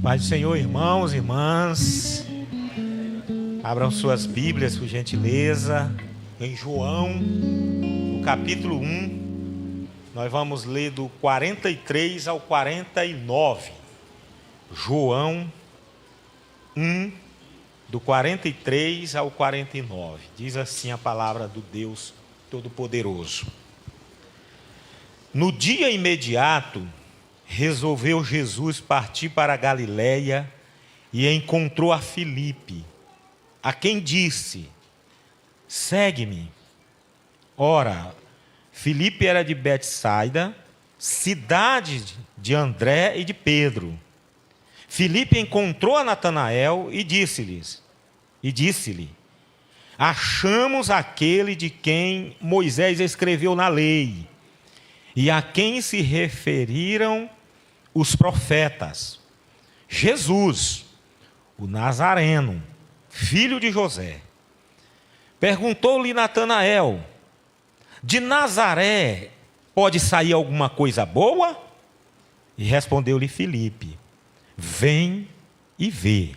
Paz do Senhor, irmãos, irmãs. Abram suas Bíblias, por gentileza, em João, no capítulo 1. Nós vamos ler do 43 ao 49. João 1, do 43 ao 49. Diz assim a palavra do Deus Todo-Poderoso. No dia imediato, resolveu Jesus partir para a Galiléia e encontrou a Filipe, a quem disse: segue-me. Ora, Filipe era de Betsaida, cidade de André e de Pedro. Filipe encontrou a Natanael e disse-lhe: achamos aquele de quem Moisés escreveu na lei, e a quem se referiram os profetas, Jesus, o Nazareno, filho de José. Perguntou-lhe Natanael: de Nazaré pode sair alguma coisa boa? E respondeu-lhe Filipe: vem e vê.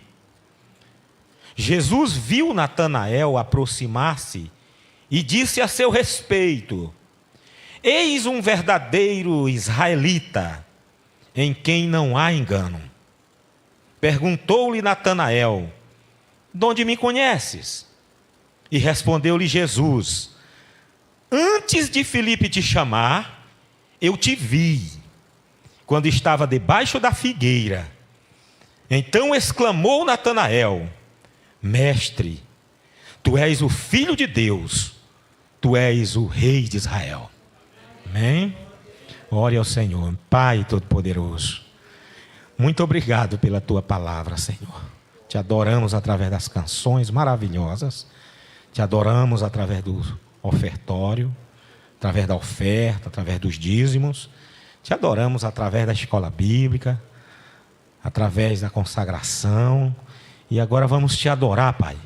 Jesus viu Natanael aproximar-se e disse a seu respeito: eis um verdadeiro israelita, em quem não há engano. Perguntou-lhe Natanael: de onde me conheces? E respondeu-lhe Jesus: antes de Filipe te chamar, eu te vi, quando estava debaixo da figueira. Então exclamou Natanael: mestre, tu és o Filho de Deus, tu és o Rei de Israel. Amém? Ore ao Senhor. Pai Todo-Poderoso, muito obrigado pela tua palavra, Senhor. Te adoramos através das canções maravilhosas, te adoramos através do ofertório, através da oferta, através dos dízimos, te adoramos através da escola bíblica, através da consagração, e agora vamos te adorar, Pai,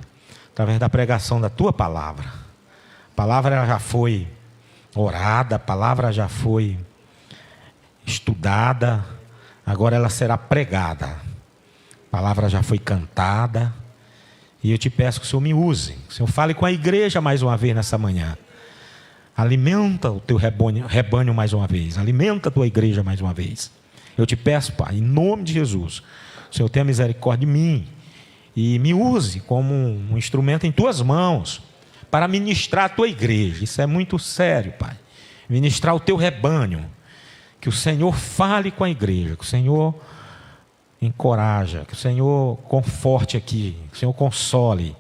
através da pregação da tua palavra. A palavra já foi orada, a palavra já foi estudada, agora ela será pregada. A palavra já foi cantada, e eu te peço que o Senhor me use, que o Senhor fale com a igreja mais uma vez nessa manhã. Alimenta o teu rebanho mais uma vez, alimenta a tua igreja mais uma vez. Eu te peço, Pai, em nome de Jesus, o Senhor tenha misericórdia de mim e me use como um instrumento em tuas mãos para ministrar a tua igreja. Isso é muito sério, Pai. Ministrar o teu rebanho. Que o Senhor fale com a igreja, que o Senhor encoraja, que o Senhor conforte aqui, que o Senhor console,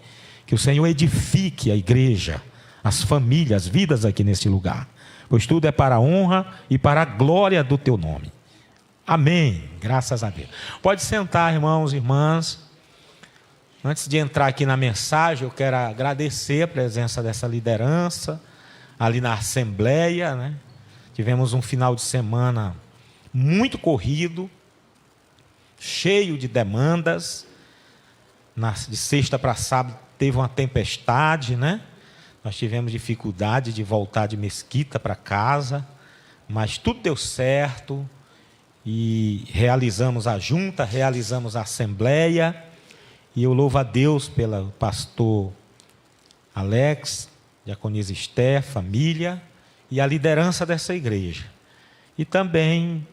que o Senhor edifique a igreja, as famílias, as vidas aqui nesse lugar. Pois tudo é para a honra e para a glória do teu nome. Amém. Graças a Deus. Pode sentar, irmãos e irmãs. Antes de entrar aqui na mensagem, eu quero agradecer a presença dessa liderança ali na Assembleia, né? Tivemos um final de semana muito corrido, cheio de demandas. De sexta para sábado teve uma tempestade, né? Nós tivemos dificuldade de voltar de Mesquita para casa, mas tudo deu certo e realizamos a junta, realizamos a Assembleia. E eu louvo a Deus pelo pastor Alex, diaconisa Esther, família e a liderança dessa igreja. E também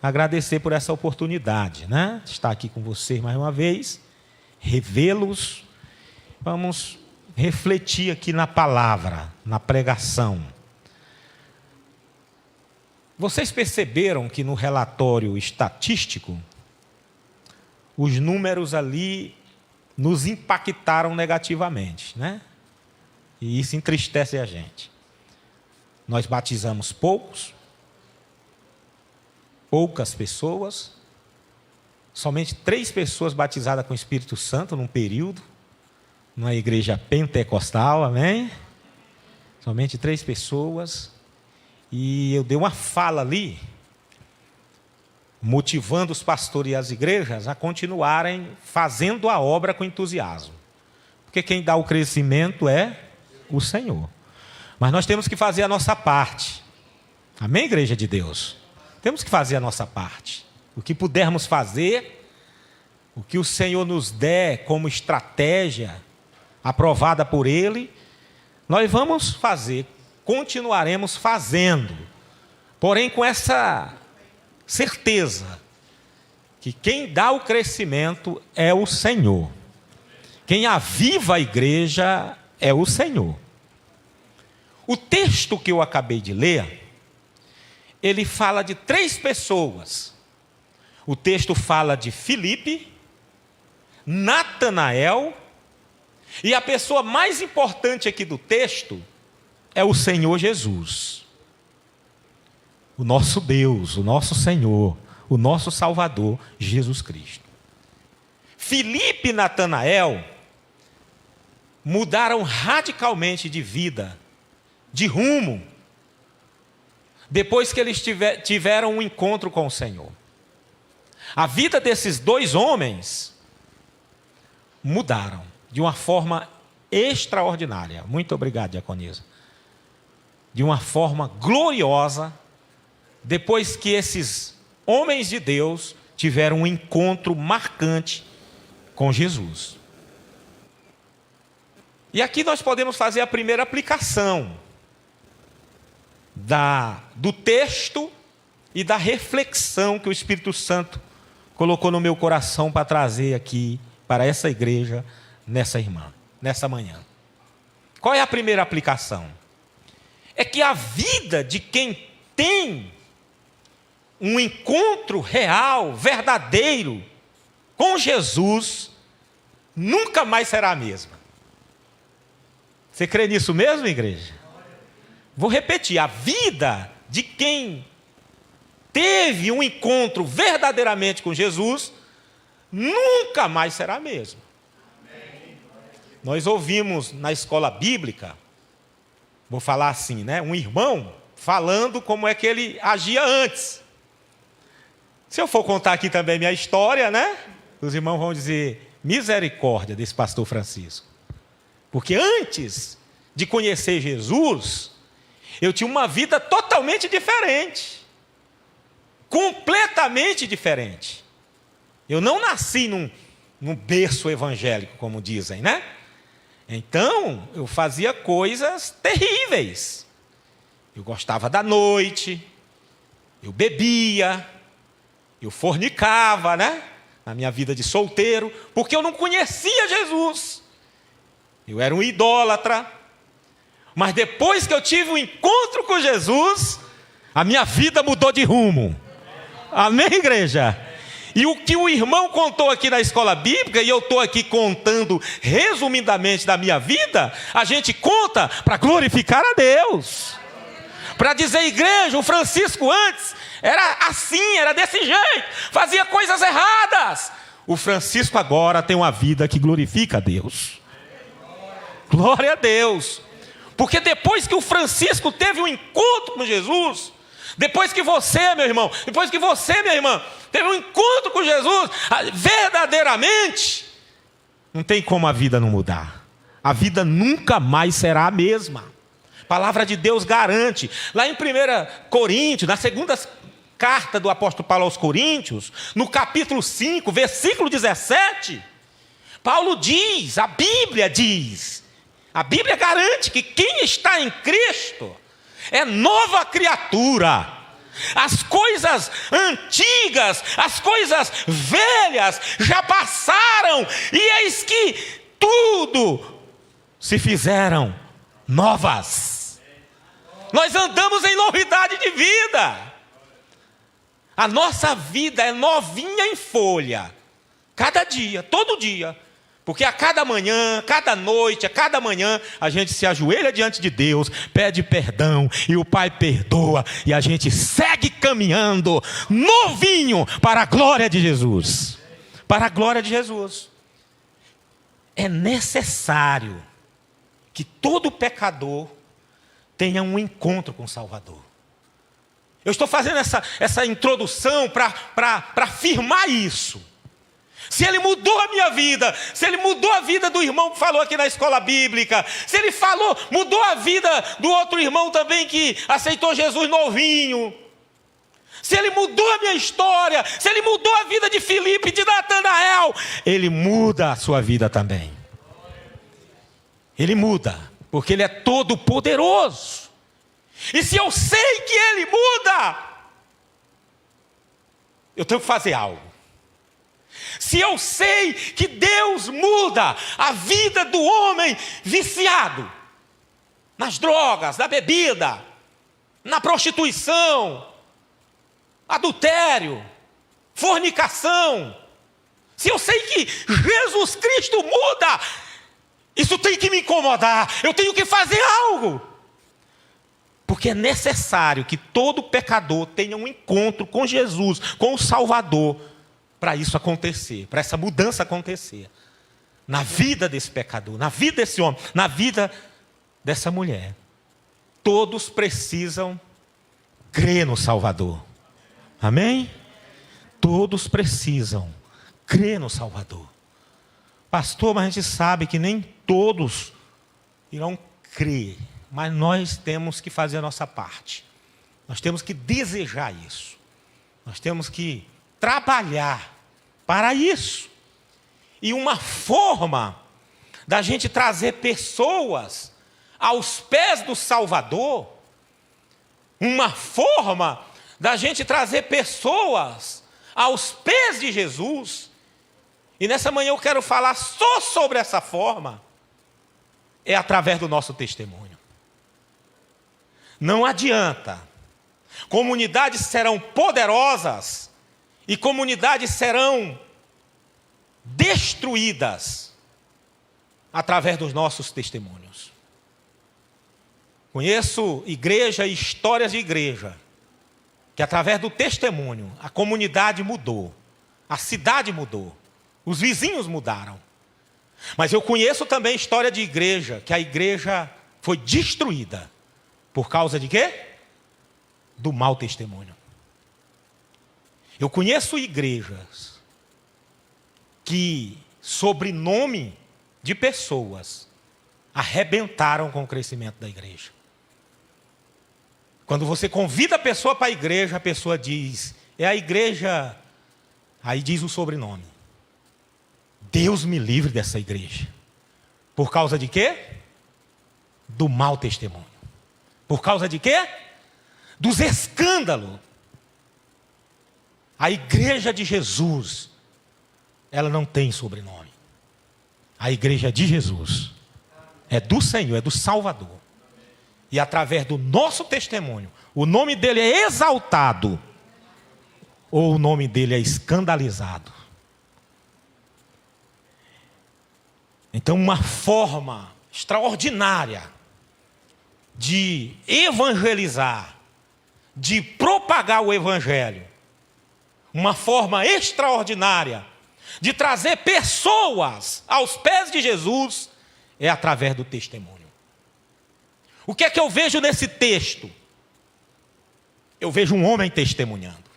agradecer por essa oportunidade, né? De estar aqui com vocês mais uma vez, revê-los. Vamos refletir aqui na palavra, na pregação. Vocês perceberam que no relatório estatístico, os números ali nos impactaram negativamente, né? E isso entristece a gente. Nós batizamos poucas pessoas, somente 3 pessoas batizadas com o Espírito Santo num período, numa igreja pentecostal, amém? Somente 3 pessoas. E eu dei uma fala ali, motivando os pastores e as igrejas a continuarem fazendo a obra com entusiasmo. Porque quem dá o crescimento é o Senhor. Mas nós temos que fazer a nossa parte. Amém, igreja de Deus? Temos que fazer a nossa parte. O que pudermos fazer, o que o Senhor nos der como estratégia, aprovada por Ele, nós vamos fazer, continuaremos fazendo, porém com essa certeza, que quem dá o crescimento é o Senhor, quem aviva a igreja é o Senhor. O texto que eu acabei de ler, ele fala de 3 pessoas. O texto fala de Filipe, Natanael, e a pessoa mais importante aqui do texto é o Senhor Jesus. O nosso Deus, o nosso Senhor, o nosso Salvador, Jesus Cristo. Filipe e Natanael mudaram radicalmente de vida, de rumo, depois que eles tiveram um encontro com o Senhor. A vida desses 2 homens mudaram de uma forma extraordinária. Muito obrigado, diaconisa. De uma forma gloriosa, depois que esses homens de Deus tiveram um encontro marcante com Jesus. E aqui nós podemos fazer a primeira aplicação do texto e da reflexão que o Espírito Santo colocou no meu coração para trazer aqui para essa igreja, nessa manhã. Qual é a primeira aplicação? É que a vida de quem tem um encontro real, verdadeiro, com Jesus, nunca mais será a mesma. Você crê nisso mesmo, igreja? Vou repetir, a vida de quem teve um encontro verdadeiramente com Jesus, nunca mais será a mesma. Nós ouvimos na escola bíblica, vou falar assim, né? Um irmão falando como é que ele agia antes. Se eu for contar aqui também minha história, né? Os irmãos vão dizer, misericórdia desse pastor Francisco. Porque antes de conhecer Jesus, eu tinha uma vida totalmente diferente. Completamente diferente. Eu não nasci num berço evangélico, como dizem, né? Então, eu fazia coisas terríveis. Eu gostava da noite, eu bebia, eu fornicava, né? Na minha vida de solteiro, porque eu não conhecia Jesus. Eu era um idólatra. Mas depois que eu tive um encontro com Jesus, a minha vida mudou de rumo. Amém, igreja? E o que o irmão contou aqui na escola bíblica, e eu estou aqui contando resumidamente da minha vida, a gente conta para glorificar a Deus. Para dizer, igreja, o Francisco antes era assim, era desse jeito, fazia coisas erradas. O Francisco agora tem uma vida que glorifica a Deus. Glória a Deus. Porque depois que o Francisco teve um encontro com Jesus, depois que você, meu irmão, depois que você, minha irmã, teve um encontro com Jesus, verdadeiramente, não tem como a vida não mudar. A vida nunca mais será a mesma. A palavra de Deus garante. Lá em 1 Coríntios, na segunda carta do apóstolo Paulo aos Coríntios, no capítulo 5, versículo 17, Paulo diz, a Bíblia garante que quem está em Cristo é nova criatura. As coisas antigas, as coisas velhas já passaram, e eis que tudo se fizeram novas. Nós andamos em novidade de vida. A nossa vida é novinha em folha, cada dia, todo dia. Porque a cada manhã, cada noite, a cada manhã, a gente se ajoelha diante de Deus, pede perdão, e o Pai perdoa, e a gente segue caminhando, novinho, para a glória de Jesus. Para a glória de Jesus. É necessário que todo pecador tenha um encontro com o Salvador. Eu estou fazendo essa introdução para afirmar isso. Se ele mudou a minha vida, se ele mudou a vida do irmão que falou aqui na escola bíblica, se ele mudou a vida do outro irmão também que aceitou Jesus novinho, se ele mudou a minha história, se ele mudou a vida de Filipe e de Natanael, Ele muda a sua vida também. Ele muda, porque Ele é todo poderoso. E se eu sei que Ele muda, eu tenho que fazer algo. Se eu sei que Deus muda a vida do homem viciado nas drogas, na bebida, na prostituição, adultério, fornicação, se eu sei que Jesus Cristo muda, isso tem que me incomodar, eu tenho que fazer algo. Porque é necessário que todo pecador tenha um encontro com Jesus, com o Salvador, para isso acontecer, para essa mudança acontecer. Na vida desse pecador, na vida desse homem, na vida dessa mulher. Todos precisam crer no Salvador. Amém? Todos precisam crer no Salvador. Pastor, mas a gente sabe que nem todos irão crer. Mas nós temos que fazer a nossa parte. Nós temos que desejar isso. Nós temos que trabalhar para isso. E uma forma da gente trazer pessoas aos pés do Salvador, uma forma da gente trazer pessoas aos pés de Jesus, e nessa manhã eu quero falar só sobre essa forma, é através do nosso testemunho. Não adianta. Comunidades serão poderosas e comunidades serão destruídas através dos nossos testemunhos. Conheço igreja e histórias de igreja que através do testemunho a comunidade mudou, a cidade mudou, os vizinhos mudaram. Mas eu conheço também história de igreja que a igreja foi destruída. Por causa de quê? Do mau testemunho. Eu conheço igrejas que, sob nome de pessoas, arrebentaram com o crescimento da igreja. Quando você convida a pessoa para a pessoa diz, é a igreja, aí diz o sobrenome. Deus me livre dessa igreja. Por causa de quê? Do mau testemunho. Por causa de quê? Dos escândalos. A igreja de Jesus, ela não tem sobrenome. A igreja de Jesus é do Senhor, é do Salvador. E através do nosso testemunho, o nome dele é exaltado, ou o nome dele é escandalizado. Então, uma forma extraordinária de evangelizar, de propagar o evangelho, uma forma extraordinária de trazer pessoas aos pés de Jesus, é através do testemunho. O que é que eu vejo nesse texto? Eu vejo um homem testemunhando.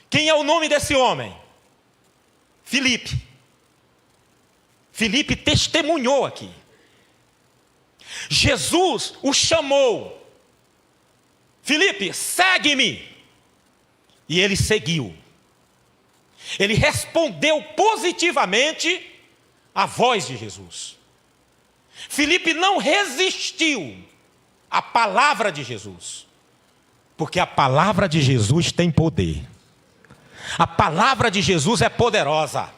Quem é o nome desse homem? Filipe. Filipe testemunhou aqui. Jesus o chamou. Filipe, segue-me. E ele seguiu. Ele respondeu positivamente à voz de Jesus. Filipe não resistiu à palavra de Jesus. Porque a palavra de Jesus tem poder. A palavra de Jesus é poderosa.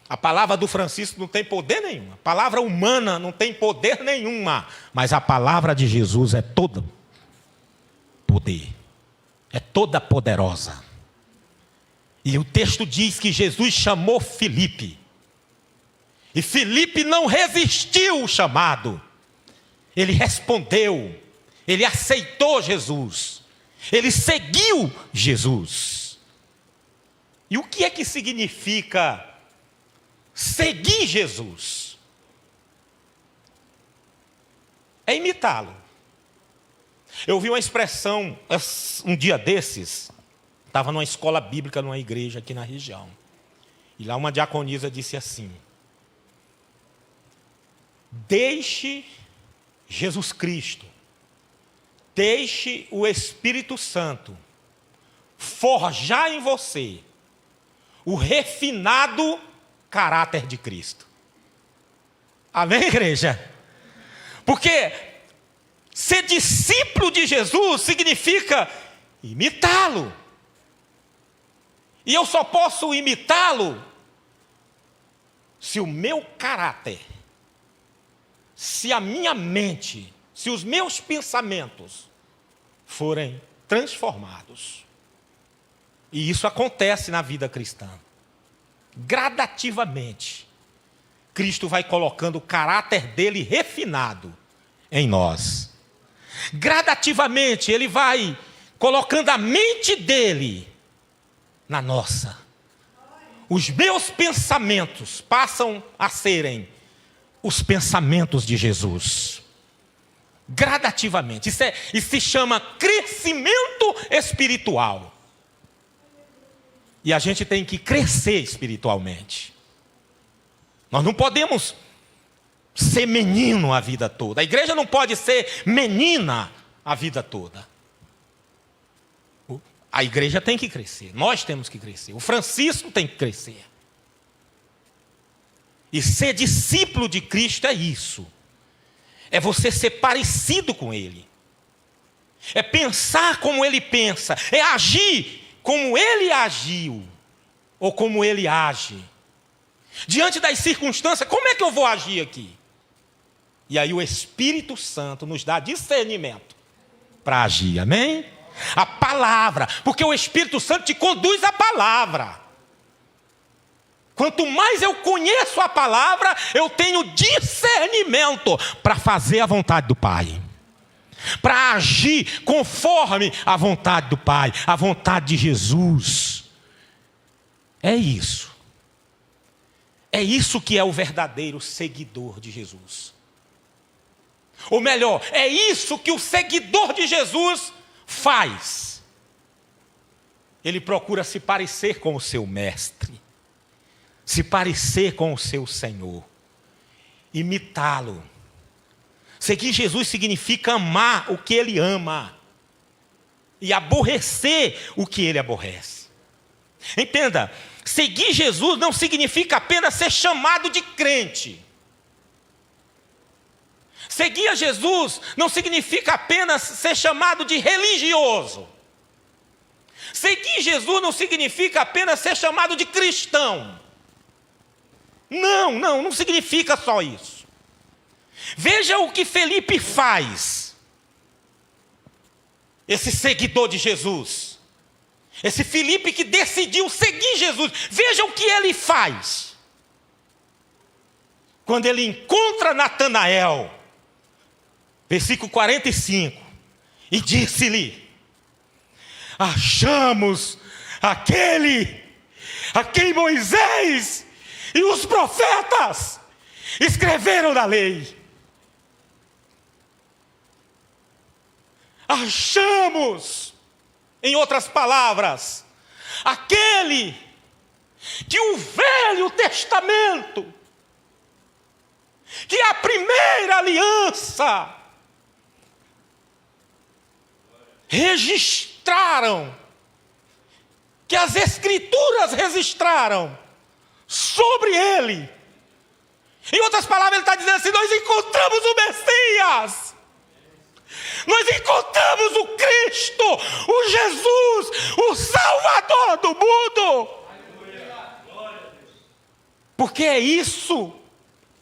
A palavra do Francisco não tem poder nenhum. A palavra humana não tem poder nenhuma. Mas a palavra de Jesus é toda poder. É toda poderosa. E o texto diz que Jesus chamou Filipe. E Filipe não resistiu ao chamado. Ele respondeu. Ele aceitou Jesus. Ele seguiu Jesus. E o que é que significa seguir Jesus? É imitá-lo. Eu ouvi uma expressão um dia desses. Estava numa escola bíblica, numa igreja aqui na região. E lá uma diaconisa disse assim: deixe Jesus Cristo, deixe o Espírito Santo forjar em você o refinado caráter de Cristo. Amém, igreja? Porque ser discípulo de Jesus significa imitá-lo. E eu só posso imitá-lo se o meu caráter, se a minha mente, se os meus pensamentos forem transformados. E isso acontece na vida cristã. Gradativamente, Cristo vai colocando o caráter dele refinado em nós. Gradativamente, ele vai colocando a mente dele na nossa. Os meus pensamentos passam a serem os pensamentos de Jesus. Gradativamente. Isso se chama crescimento espiritual. E a gente tem que crescer espiritualmente. Nós não podemos ser menino a vida toda. A igreja não pode ser menina a vida toda. A igreja tem que crescer. Nós temos que crescer. O Francisco tem que crescer. E ser discípulo de Cristo é isso. É você ser parecido com Ele. É pensar como Ele pensa. É agir como Ele agiu. Ou como Ele age. Diante das circunstâncias, como é que eu vou agir aqui? E aí o Espírito Santo nos dá discernimento para agir, amém? A palavra, porque o Espírito Santo te conduz à palavra. Quanto mais eu conheço a palavra, eu tenho discernimento para fazer a vontade do Pai. Para agir conforme a vontade do Pai, a vontade de Jesus. É isso. É isso que é o verdadeiro seguidor de Jesus. Ou melhor, é isso que o seguidor de Jesus faz. Ele procura se parecer com o seu mestre. Se parecer com o seu Senhor. Imitá-lo. Seguir Jesus significa amar o que Ele ama. E aborrecer o que Ele aborrece. Entenda, seguir Jesus não significa apenas ser chamado de crente. Seguir a Jesus não significa apenas ser chamado de religioso. Seguir Jesus não significa apenas ser chamado de cristão. Não significa só isso. Veja o que Felipe faz. Esse seguidor de Jesus. Esse Felipe que decidiu seguir Jesus. Veja o que ele faz. Quando ele encontra Natanael. Versículo 45. E disse-lhe: achamos aquele a quem Moisés e os profetas escreveram na lei. Achamos, em outras palavras, aquele que o Velho Testamento, que a primeira aliança, registraram, que as Escrituras registraram sobre ele. Em outras palavras, ele está dizendo assim: nós encontramos o Messias, nós encontramos o Cristo, o Jesus, o Salvador do mundo. Porque é isso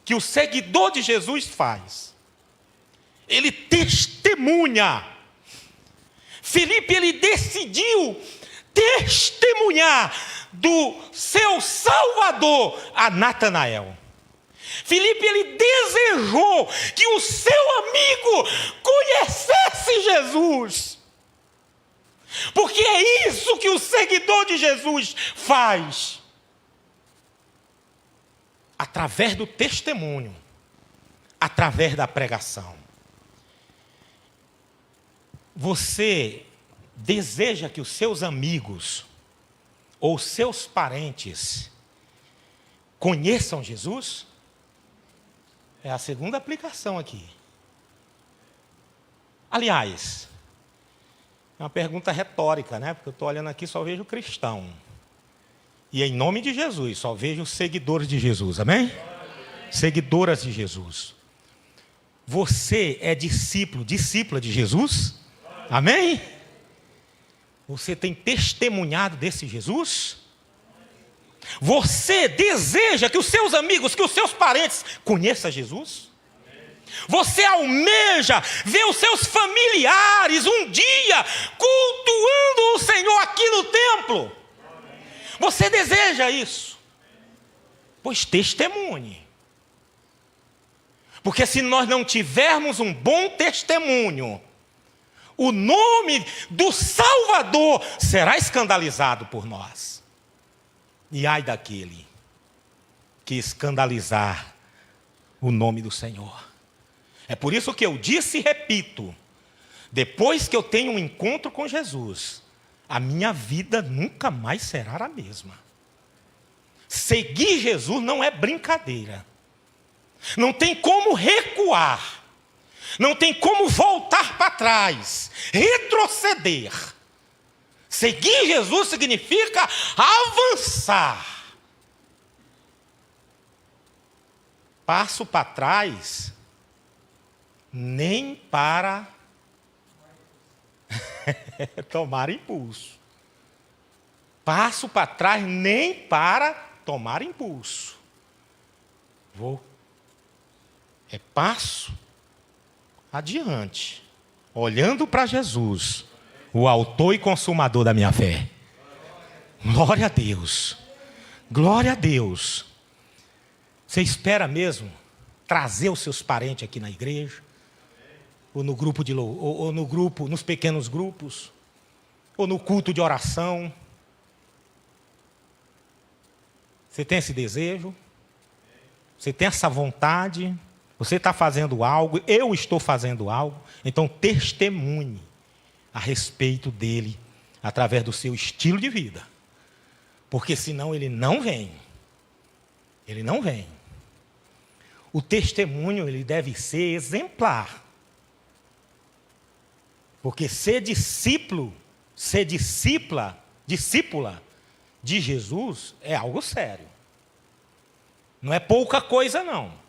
que o seguidor de Jesus faz. Ele testemunha. Felipe, ele decidiu testemunhar do seu Salvador a Natanael. Felipe, ele desejou que o seu amigo conhecesse Jesus. Porque é isso que o seguidor de Jesus faz. Através do testemunho, através da pregação. Você deseja que os seus amigos ou seus parentes conheçam Jesus? É a segunda aplicação aqui. Aliás, é uma pergunta retórica, né? Porque eu estou olhando aqui e só vejo cristão. E em nome de Jesus, só vejo seguidores de Jesus, amém? Seguidoras de Jesus. Você é discípulo, discípula de Jesus? Amém? Você tem testemunhado desse Jesus? Você deseja que os seus amigos, que os seus parentes conheçam Jesus? Você almeja ver os seus familiares um dia cultuando o Senhor aqui no templo? Você deseja isso? Pois testemunhe. Porque se nós não tivermos um bom testemunho, o nome do Salvador será escandalizado por nós. E ai daquele que escandalizar o nome do Senhor. É por isso que eu disse e repito, depois que eu tenho um encontro com Jesus, a minha vida nunca mais será a mesma. Seguir Jesus não é brincadeira. Não tem como recuar. Não tem como voltar para trás, retroceder. Seguir Jesus significa avançar. Passo para trás, nem para tomar impulso. Passo para trás, nem para tomar impulso. Passo adiante, olhando para Jesus, o autor e consumador da minha fé. Glória a Deus. Glória a Deus. Você espera mesmo trazer os seus parentes aqui na igreja? Ou no grupo ou no grupo, nos pequenos grupos? Ou no culto de oração? Você tem esse desejo? Você tem essa vontade? Você está fazendo algo, eu estou fazendo algo, então testemunhe a respeito dele, através do seu estilo de vida. Porque senão ele não vem. Ele não vem. O testemunho, ele deve ser exemplar. Porque ser discípula de Jesus é algo sério. Não é pouca coisa, não.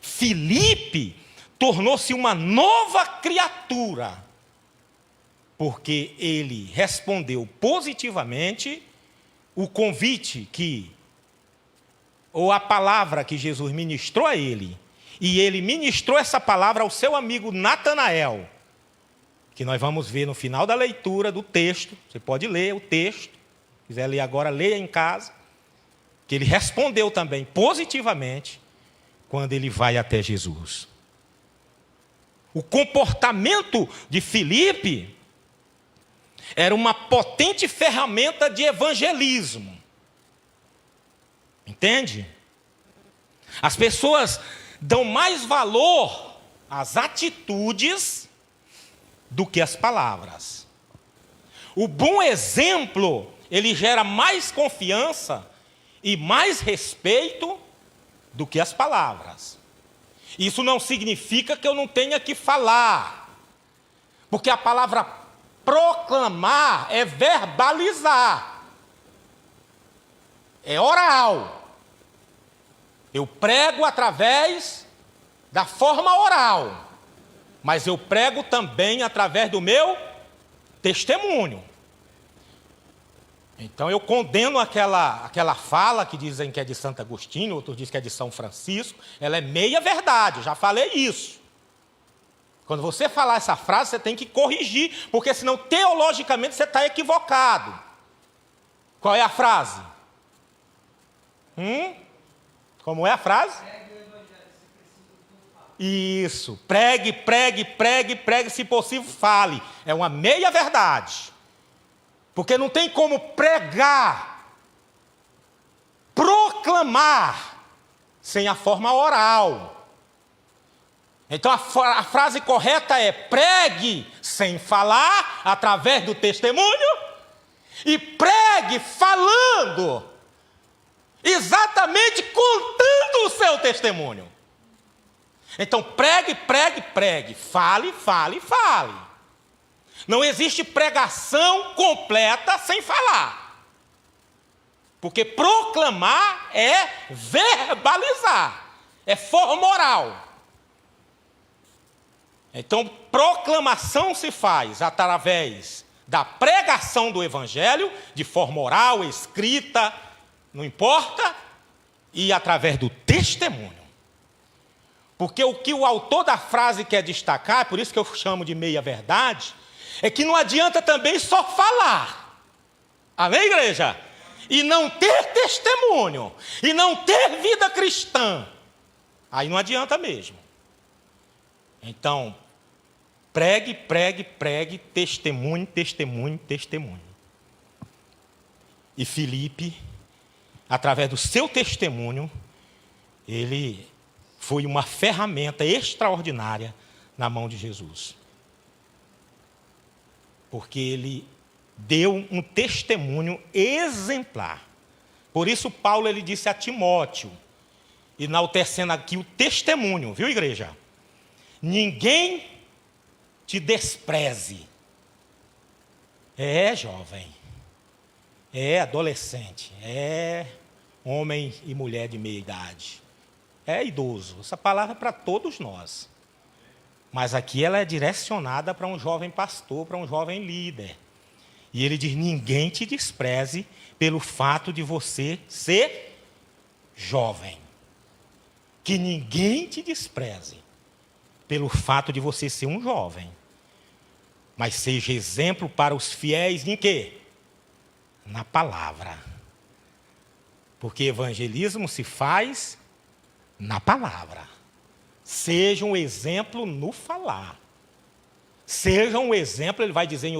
Filipe tornou-se uma nova criatura, porque ele respondeu positivamente o convite ou a palavra que Jesus ministrou a ele, e ele ministrou essa palavra ao seu amigo Natanael, que nós vamos ver no final da leitura do texto. Você pode ler o texto, se quiser ler agora, leia em casa, que ele respondeu também positivamente quando ele vai até Jesus. O comportamento de Filipe era uma potente ferramenta de evangelismo. Entende? As pessoas dão mais valor às atitudes do que às palavras. O bom exemplo, ele gera mais confiança e mais respeito do que as palavras. Isso não significa que eu não tenha que falar, porque a palavra proclamar é verbalizar, é oral. Eu prego através da forma oral, mas eu prego também através do meu testemunho. Então eu condeno aquela fala que dizem que é de Santo Agostinho, outros dizem que é de São Francisco. Ela é meia verdade, já falei isso. Quando você falar essa frase, você tem que corrigir, porque senão teologicamente você está equivocado. Qual é a frase? Como é a frase? Isso, pregue, pregue, pregue, pregue, se possível fale. É uma meia verdade. Porque não tem como pregar, proclamar, sem a forma oral. Então a frase correta é: pregue sem falar, através do testemunho, e pregue falando, exatamente contando o seu testemunho. Então pregue, pregue, pregue, fale, fale, fale. Não existe pregação completa sem falar. Porque proclamar é verbalizar, é forma oral. Então, proclamação se faz através da pregação do Evangelho, de forma oral, escrita, não importa, e através do testemunho. Porque o que o autor da frase quer destacar, por isso que eu chamo de meia-verdade, é que não adianta também só falar. Amém, igreja? E não ter testemunho, e não ter vida cristã. Aí não adianta mesmo. Então, pregue, pregue, pregue, testemunho, testemunho, testemunho. E Filipe, através do seu testemunho, ele foi uma ferramenta extraordinária na mão de Jesus. Porque ele deu um testemunho exemplar. Por isso Paulo ele disse a Timóteo, enaltecendo aqui o testemunho, viu, igreja? Ninguém te despreze. É jovem, é adolescente, é homem e mulher de meia idade, é idoso. Essa palavra é para todos nós. Mas aqui ela é direcionada para um jovem pastor, para um jovem líder. E ele diz, ninguém te despreze pelo fato de você ser jovem. Que ninguém te despreze pelo fato de você ser um jovem. Mas seja exemplo para os fiéis em quê? Na palavra. Porque evangelismo se faz na palavra. Seja um exemplo no falar. Seja um exemplo, ele vai dizer em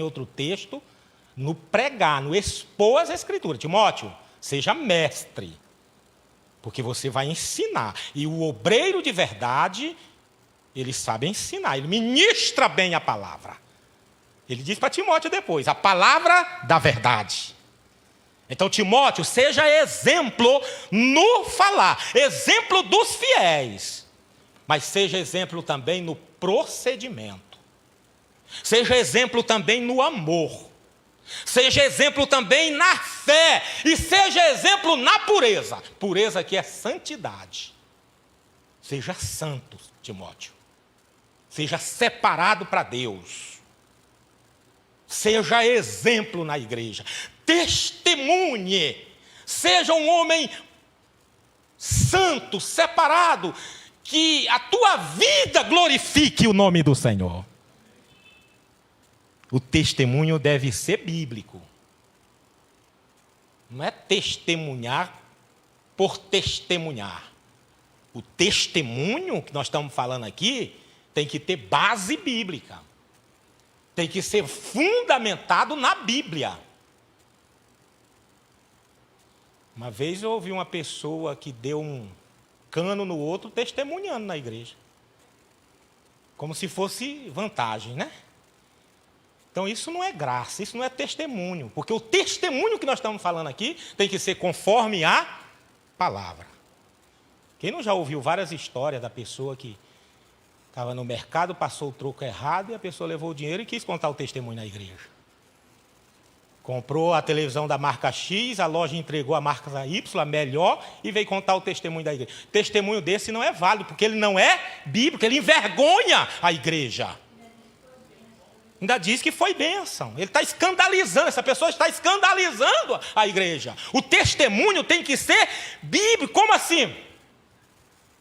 outro texto, no pregar, no expor as escrituras. Timóteo, seja mestre. Porque você vai ensinar. E o obreiro de verdade, ele sabe ensinar, ele ministra bem a palavra. Ele diz para Timóteo depois, a palavra da verdade. Então, Timóteo, seja exemplo no falar, exemplo dos fiéis, mas seja exemplo também no procedimento. Seja exemplo também no amor. Seja exemplo também na fé. E seja exemplo na pureza. Pureza que é santidade. Seja santo, Timóteo. Seja separado para Deus. Seja exemplo na igreja. Testemunhe. Seja um homem santo, separado, que a tua vida glorifique o nome do Senhor. O testemunho deve ser bíblico. Não é testemunhar por testemunhar. O testemunho que nós estamos falando aqui tem que ter base bíblica. Tem que ser fundamentado na Bíblia. Uma vez eu ouvi uma pessoa que deu um cano no outro testemunhando na igreja. Como se fosse vantagem, né? Então isso não é graça, isso não é testemunho. Porque o testemunho que nós estamos falando aqui tem que ser conforme a palavra. Quem não já ouviu várias histórias da pessoa que estava no mercado, passou o troco errado e a pessoa levou o dinheiro e quis contar o testemunho na igreja. Comprou a televisão da marca X, a loja entregou a marca Y, a melhor, e veio contar o testemunho da igreja. Testemunho desse não é válido, porque ele não é bíblico, ele envergonha a igreja. Ainda diz que foi bênção. Ele está escandalizando, essa pessoa está escandalizando a igreja. O testemunho tem que ser bíblico. Como assim?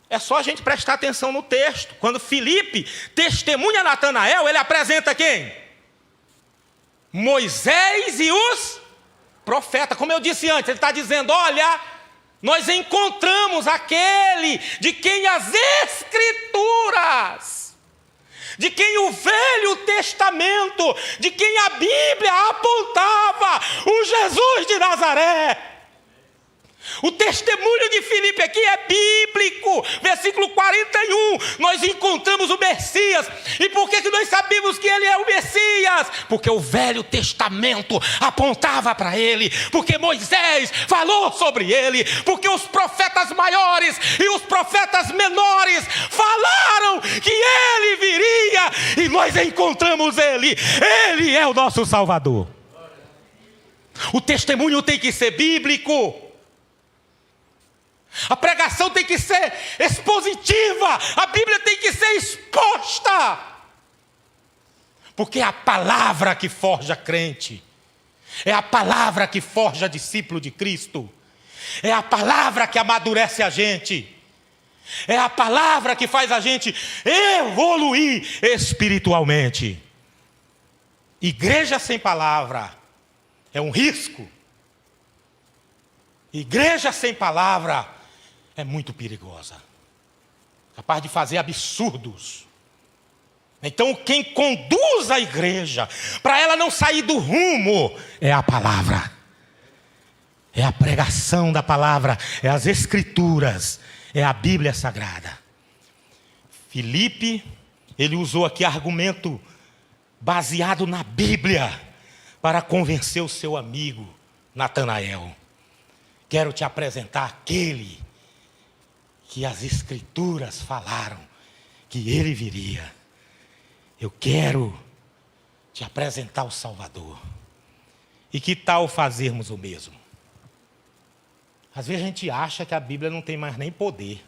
É só a gente prestar atenção no texto. Quando Filipe testemunha Natanael, ele apresenta quem? Moisés e os profetas. Como eu disse antes, ele está dizendo, olha, nós encontramos aquele de quem as Escrituras, de quem o Velho Testamento, de quem a Bíblia apontava, o Jesus de Nazaré. O testemunho de Filipe aqui é bíblico. Versículo 41, nós encontramos o Messias. E por que nós sabemos que ele é o Messias? Porque o Velho Testamento apontava para ele, porque Moisés falou sobre ele, porque os profetas maiores e os profetas menores falaram que ele viria, e nós encontramos ele. Ele é o nosso Salvador. O testemunho tem que ser bíblico. A pregação tem que ser expositiva. A Bíblia tem que ser exposta. Porque é a palavra que forja crente. É a palavra que forja discípulo de Cristo. É a palavra que amadurece a gente. É a palavra que faz a gente evoluir espiritualmente. Igreja sem palavra é um risco. Igreja sem palavra é muito perigosa. Capaz de fazer absurdos. Então quem conduz a igreja para ela não sair do rumo é a palavra. É a pregação da palavra, é as escrituras, é a Bíblia Sagrada. Filipe, ele usou aqui argumento baseado na Bíblia para convencer o seu amigo Natanael. Quero te apresentar aquele que as escrituras falaram que ele viria. Eu quero te apresentar o Salvador. E que tal fazermos o mesmo? Às vezes a gente acha que a Bíblia não tem mais nem poder.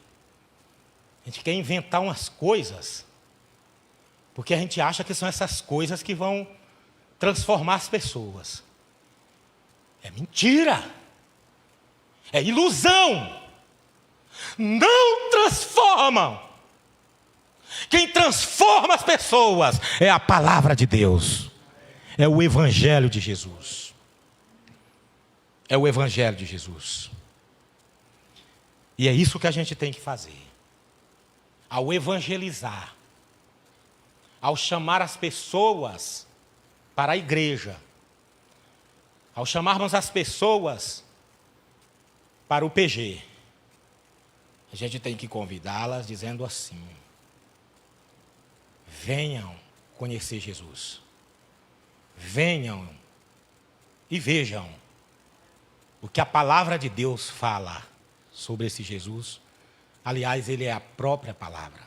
A gente quer inventar umas coisas, porque a gente acha que são essas coisas que vão transformar as pessoas. É mentira. É ilusão. Não transformam. Quem transforma as pessoas é a palavra de Deus. É o Evangelho de Jesus. É o Evangelho de Jesus. E é isso que a gente tem que fazer. Ao evangelizar, ao chamar as pessoas para a igreja, ao chamarmos as pessoas para o PG, a gente tem que convidá-las dizendo assim: venham conhecer Jesus. Venham e vejam o que a palavra de Deus fala sobre esse Jesus. Aliás, ele é a própria palavra.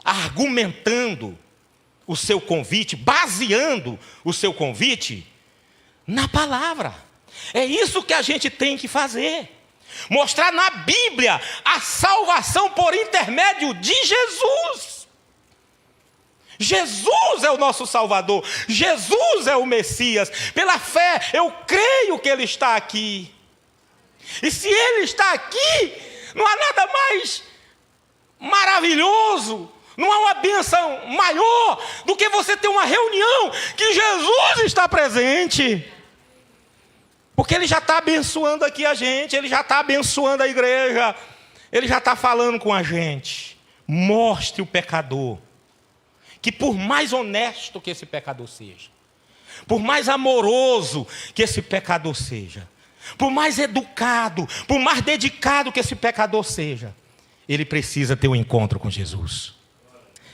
Argumentando o seu convite, baseando o seu convite na palavra. É isso que a gente tem que fazer. Mostrar na Bíblia a salvação por intermédio de Jesus. Jesus é o nosso Salvador. Jesus é o Messias. Pela fé, eu creio que Ele está aqui. E se Ele está aqui, não há nada mais maravilhoso, não há uma bênção maior do que você ter uma reunião que Jesus está presente. Porque Ele já está abençoando aqui a gente, Ele já está abençoando a igreja, Ele já está falando com a gente. Mostre o pecador, que por mais honesto que esse pecador seja, por mais amoroso que esse pecador seja, por mais educado, por mais dedicado que esse pecador seja, ele precisa ter um encontro com Jesus.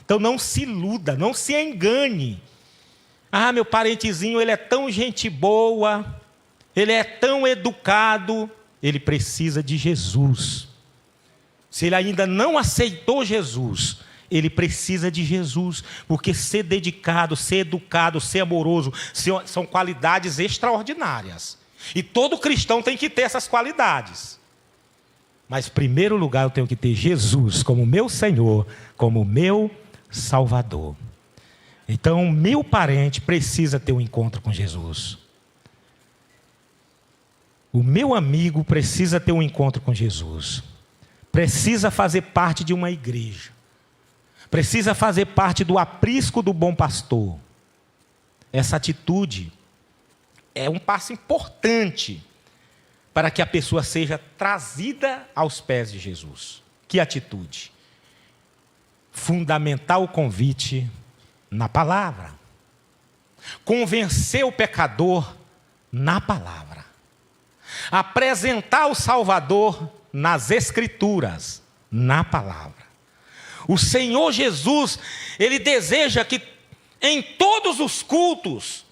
Então não se iluda, não se engane. Ah, meu parentezinho, ele é tão gente boa, ele é tão educado. Ele precisa de Jesus. Se ele ainda não aceitou Jesus, ele precisa de Jesus, porque ser dedicado, ser educado, ser amoroso, são qualidades extraordinárias. E todo cristão tem que ter essas qualidades. Mas, em primeiro lugar, eu tenho que ter Jesus como meu Senhor, como meu Salvador. Então, meu parente precisa ter um encontro com Jesus. O meu amigo precisa ter um encontro com Jesus. Precisa fazer parte de uma igreja. Precisa fazer parte do aprisco do bom pastor. Essa atitude é um passo importante para que a pessoa seja trazida aos pés de Jesus. Que atitude? Fundamentar o convite na palavra. Convencer o pecador na palavra. Apresentar o Salvador nas Escrituras, na palavra. O Senhor Jesus, Ele deseja que em todos os cultos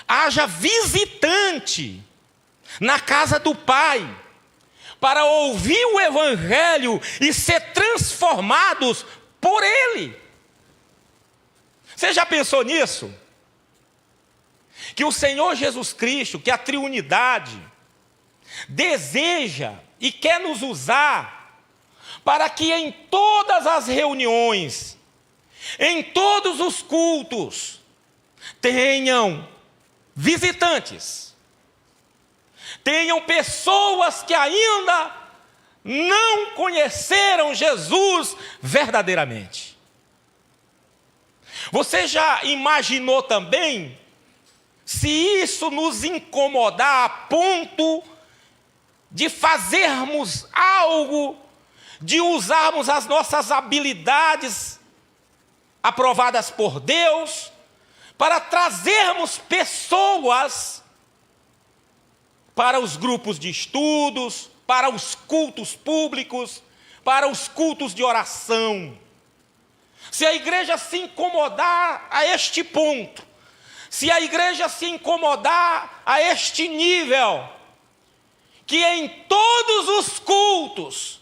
haja visitante na casa do Pai, para ouvir o Evangelho e ser transformados por Ele. Você já pensou nisso? que o Senhor Jesus Cristo, que a Trindade, deseja e quer nos usar para que em todas as reuniões, em todos os cultos, tenham visitantes, tenham pessoas que ainda não conheceram Jesus verdadeiramente. Você já imaginou também se isso nos incomodar a ponto de fazermos algo, de usarmos as nossas habilidades aprovadas por Deus para trazermos pessoas para os grupos de estudos, para os cultos públicos, para os cultos de oração? Se a igreja se incomodar a este ponto, se a igreja se incomodar a este nível, que em todos os cultos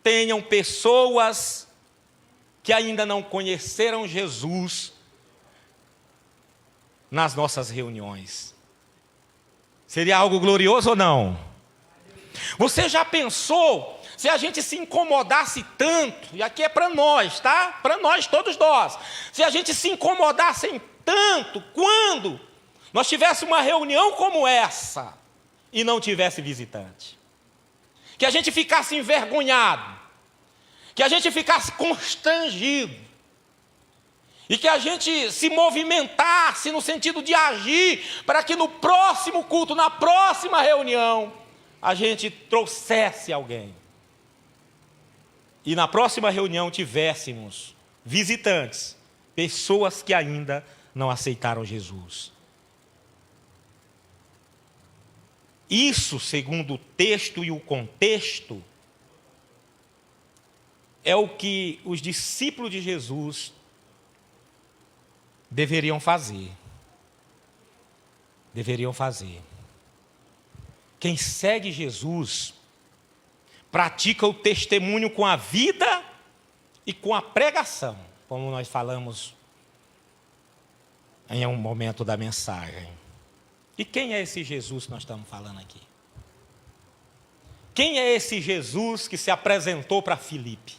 tenham pessoas que ainda não conheceram Jesus nas nossas reuniões, seria algo glorioso ou não? Você já pensou se a gente se incomodasse tanto, e aqui é para nós, tá? Para nós, todos nós. Se a gente se incomodasse tanto quando nós tivéssemos uma reunião como essa e não tivesse visitante. Que a gente ficasse envergonhado, que a gente ficasse constrangido, e que a gente se movimentasse no sentido de agir para que no próximo culto, na próxima reunião, a gente trouxesse alguém. E na próxima reunião tivéssemos visitantes, pessoas que ainda não aceitaram Jesus. Isso, segundo o texto e o contexto, é o que os discípulos de Jesus deveriam fazer. Deveriam fazer. Quem segue Jesus pratica o testemunho com a vida e com a pregação, como nós falamos em um momento da mensagem. E quem é esse Jesus que nós estamos falando aqui? Quem é esse Jesus que se apresentou para Filipe?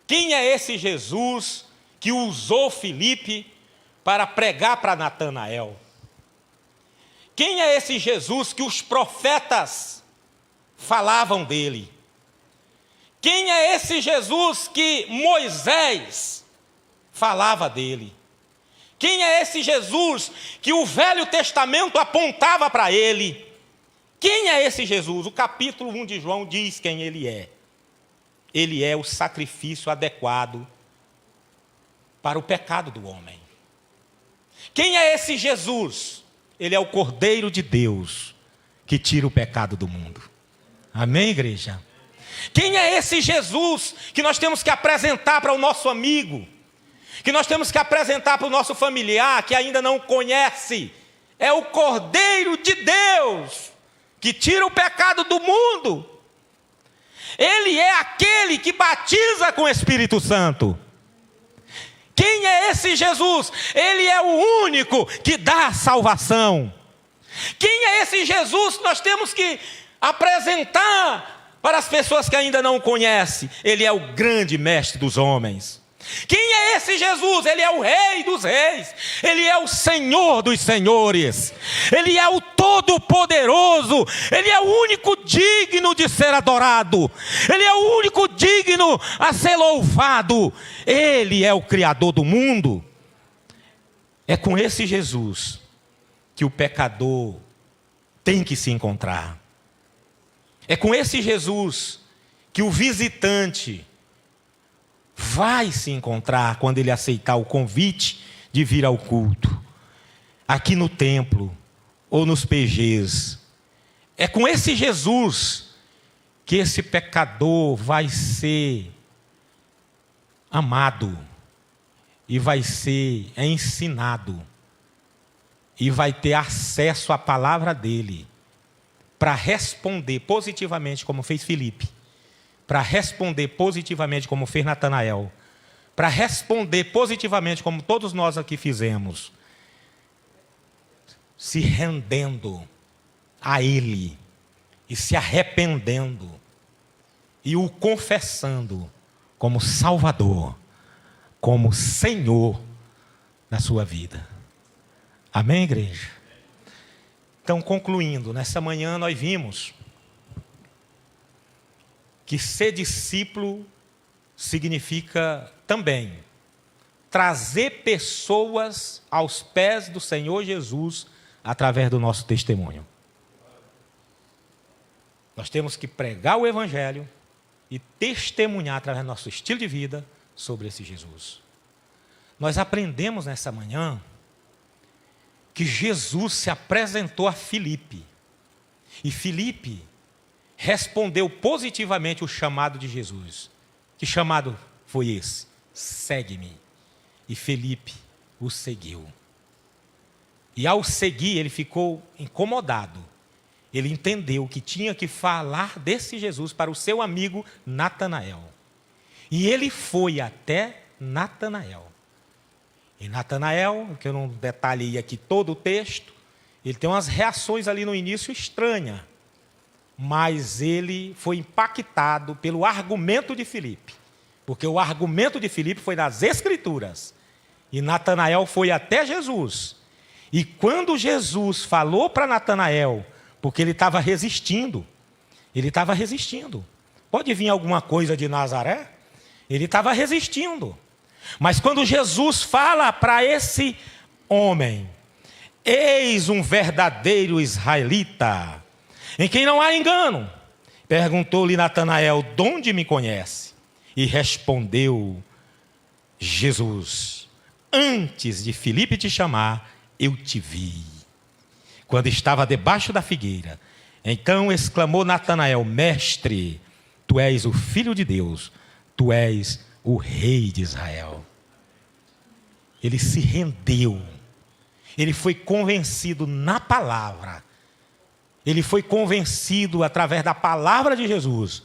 Quem é esse Jesus que usou Filipe para pregar para Natanael? Quem é esse Jesus que os profetas falavam dele? Quem é esse Jesus que Moisés falava dele? Quem é esse Jesus que o Velho Testamento apontava para ele? Quem é esse Jesus? O capítulo 1 de João diz quem ele é. Ele é o sacrifício adequado para o pecado do homem. Quem é esse Jesus? Ele é o Cordeiro de Deus que tira o pecado do mundo. Amém, igreja? Quem é esse Jesus que nós temos que apresentar para o nosso amigo, que nós temos que apresentar para o nosso familiar que ainda não conhece? É o Cordeiro de Deus que tira o pecado do mundo. Ele é aquele que batiza com o Espírito Santo. Quem é esse Jesus? Ele é o único que dá a salvação. Quem é esse Jesus que nós temos que apresentar para as pessoas que ainda não conhecem? Ele é o grande mestre dos homens. Quem é esse Jesus? Ele é o Rei dos Reis, Ele é o Senhor dos Senhores, Ele é o Todo-Poderoso, Ele é o único digno de ser adorado, Ele é o único digno a ser louvado, Ele é o Criador do mundo. É com esse Jesus que o pecador tem que se encontrar. É com esse Jesus que o visitante vai se encontrar quando ele aceitar o convite de vir ao culto, aqui no templo ou nos PGs. É com esse Jesus que esse pecador vai ser amado e vai ser ensinado e vai ter acesso à palavra dele para responder positivamente, como fez Filipe, para responder positivamente como fez Natanael, para responder positivamente como todos nós aqui fizemos. se rendendo a Ele e se arrependendo e o confessando como Salvador, como Senhor da sua vida. Amém, igreja? Então, concluindo, nessa manhã nós vimos que ser discípulo significa também trazer pessoas aos pés do Senhor Jesus através do nosso testemunho. Nós temos que pregar o Evangelho e testemunhar através do nosso estilo de vida sobre esse Jesus. Nós aprendemos nessa manhã que Jesus se apresentou a Filipe. E Filipe respondeu positivamente o chamado de Jesus. Que chamado foi esse? Segue-me. E Filipe o seguiu. E ao seguir, ele ficou incomodado. Ele entendeu que tinha que falar desse Jesus para o seu amigo Natanael. E ele foi até Natanael. E Natanael, que eu não detalhei aqui todo o texto, ele tem umas reações ali no início estranhas. Mas ele foi impactado pelo argumento de Filipe. Porque o argumento de Filipe foi nas Escrituras. E Natanael foi até Jesus. E quando Jesus falou para Natanael, porque ele estava resistindo. Pode vir alguma coisa de Nazaré? Ele estava resistindo. Mas quando Jesus fala para esse homem, eis um verdadeiro israelita, em quem não há engano, perguntou-lhe Natanael, de onde me conhece? E respondeu Jesus, antes de Filipe te chamar, eu te vi, quando estava debaixo da figueira. Então exclamou Natanael, mestre, tu és o Filho de Deus, tu és o Rei de Israel. Ele se rendeu, ele foi convencido na palavra, ele foi convencido através da palavra de Jesus,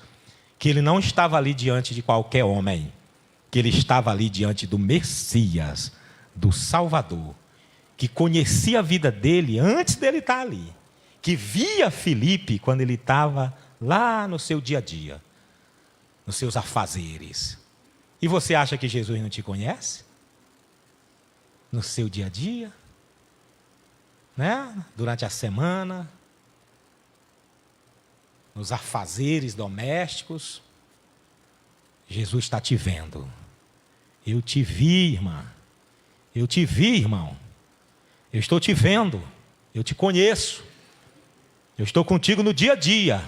que ele não estava ali diante de qualquer homem, que ele estava ali diante do Messias, do Salvador, que conhecia a vida dele antes dele estar ali, que via Filipe quando ele estava lá no seu dia a dia, nos seus afazeres. E você acha que Jesus não te conhece? No seu dia a dia? Né? Durante a semana? Nos afazeres domésticos? Jesus está te vendo. Eu te vi, irmã. Eu te vi, irmão. Eu estou te vendo. Eu te conheço. Eu estou contigo no dia a dia.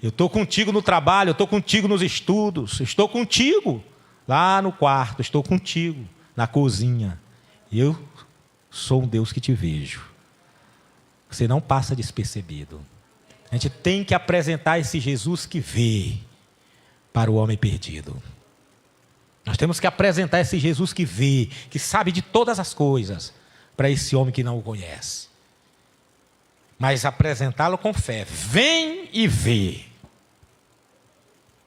Eu estou contigo no trabalho. Eu estou contigo nos estudos. Eu estou contigo lá no quarto. Estou contigo na cozinha. Eu sou um Deus que te vejo. Você não passa despercebido. A gente tem que apresentar esse Jesus que vê para o homem perdido. Nós temos que apresentar esse Jesus que vê, que sabe de todas as coisas, para esse homem que não o conhece. Mas apresentá-lo com fé. Vem e vê.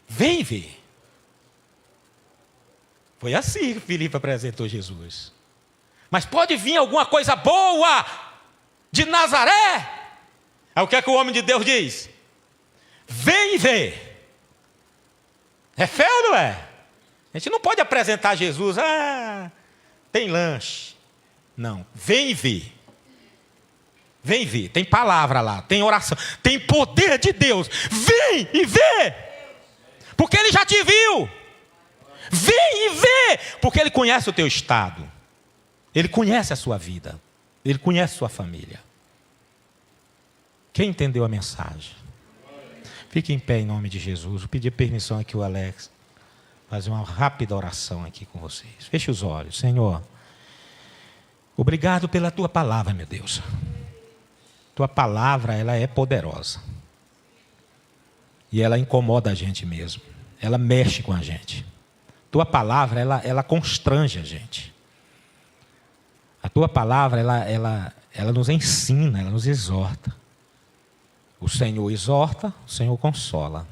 Vem e vê. Foi assim que Filipe apresentou Jesus. Mas pode vir alguma coisa boa de Nazaré? Aí o que é que o homem de Deus diz? Vem e vê. É fé ou não é? A gente não pode apresentar Jesus, tem lanche. Não, vem e vê. Vem e vê, tem palavra lá, tem oração, tem poder de Deus. Vem e vê. Porque Ele já te viu. Vem e vê. Porque Ele conhece o teu estado. Ele conhece a sua vida. Ele conhece a sua família. Quem entendeu a mensagem? Fique em pé em nome de Jesus. Vou pedir permissão aqui ao Alex fazer uma rápida oração aqui com vocês. Feche os olhos. Senhor, obrigado pela Tua palavra, meu Deus. Tua palavra, ela é poderosa. E ela incomoda a gente mesmo. Ela mexe com a gente. Tua palavra, ela constrange a gente. A Tua palavra, ela nos ensina, ela nos exorta. O Senhor exorta, o Senhor consola.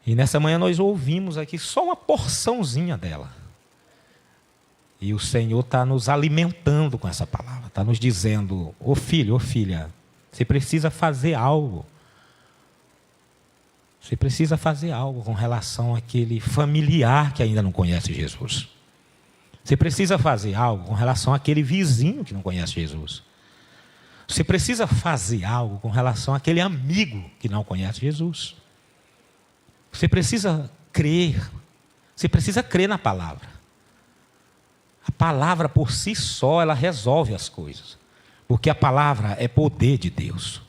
E nessa manhã nós ouvimos aqui só uma porçãozinha dela. E o Senhor está nos alimentando com essa palavra. Está nos dizendo, ô filho, ô filha, você precisa fazer algo. Você precisa fazer algo com relação àquele familiar que ainda não conhece Jesus. Você precisa fazer algo com relação àquele vizinho que não conhece Jesus. Você precisa fazer algo com relação àquele amigo que não conhece Jesus. Você precisa crer. Você precisa crer na palavra. A palavra por si só, ela resolve as coisas. Porque a palavra é poder de Deus.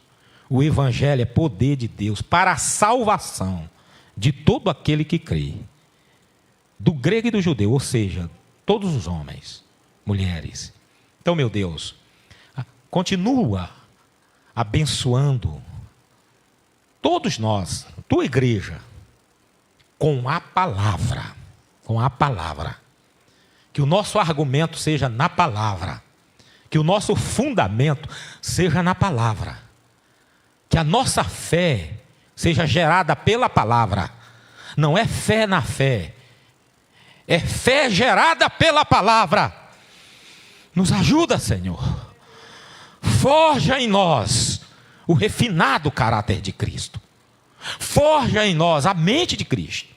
O evangelho é poder de Deus para a salvação de todo aquele que crê. Do grego e do judeu, ou seja, todos os homens, mulheres. Então, meu Deus, continua abençoando todos nós, tua igreja, com a palavra. Com a palavra. Que o nosso argumento seja na palavra. Que o nosso fundamento seja na palavra. Que a nossa fé seja gerada pela palavra. Não é fé na fé. É fé gerada pela palavra. Nos ajuda, Senhor. Forja em nós o refinado caráter de Cristo. Forja em nós a mente de Cristo.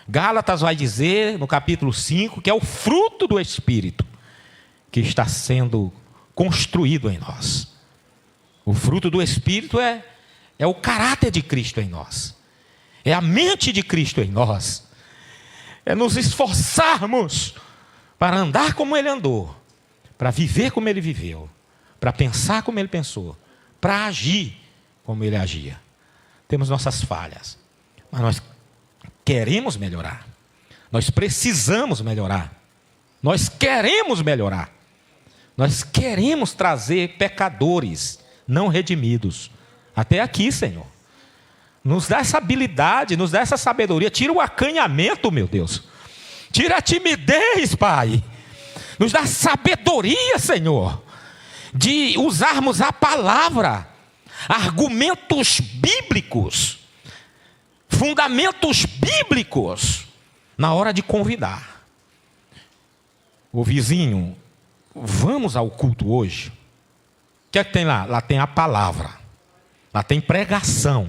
Gálatas vai dizer, no capítulo 5, que é o fruto do Espírito que está sendo construído em nós. O fruto do Espírito é o caráter de Cristo em nós. É a mente de Cristo em nós. É nos esforçarmos para andar como Ele andou, para viver como Ele viveu, para pensar como Ele pensou, para agir como Ele agia. Temos nossas falhas, mas nós queremos melhorar. Nós precisamos melhorar. Nós queremos melhorar. Nós queremos trazer pecadores não redimidos até aqui, Senhor. Nos dá essa habilidade, nos dá essa sabedoria. Tira o acanhamento, meu Deus. Tira a timidez, Pai. Nos dá sabedoria, Senhor, de usarmos a palavra, argumentos bíblicos, fundamentos bíblicos, na hora de convidar. O vizinho, vamos ao culto hoje. O que é que tem lá? Lá tem a palavra. Lá tem pregação.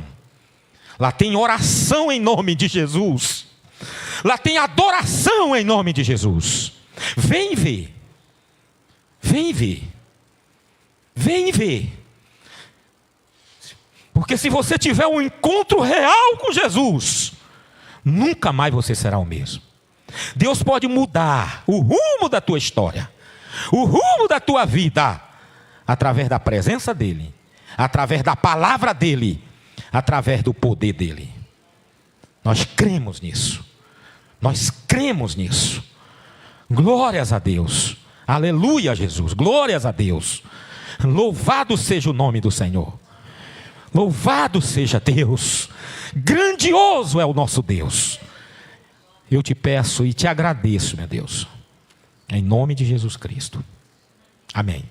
Lá tem oração em nome de Jesus. Lá tem adoração em nome de Jesus. Vem ver. Vem ver. Vem ver. Porque se você tiver um encontro real com Jesus, nunca mais você será o mesmo. Deus pode mudar o rumo da tua história, o rumo da tua vida, através da presença dEle, através da palavra dEle, através do poder dEle. Nós cremos nisso. Nós cremos nisso. Glórias a Deus. Aleluia, Jesus. Glórias a Deus. Louvado seja o nome do Senhor. Louvado seja Deus. Grandioso é o nosso Deus. Eu te peço e te agradeço, meu Deus, em nome de Jesus Cristo. Amém.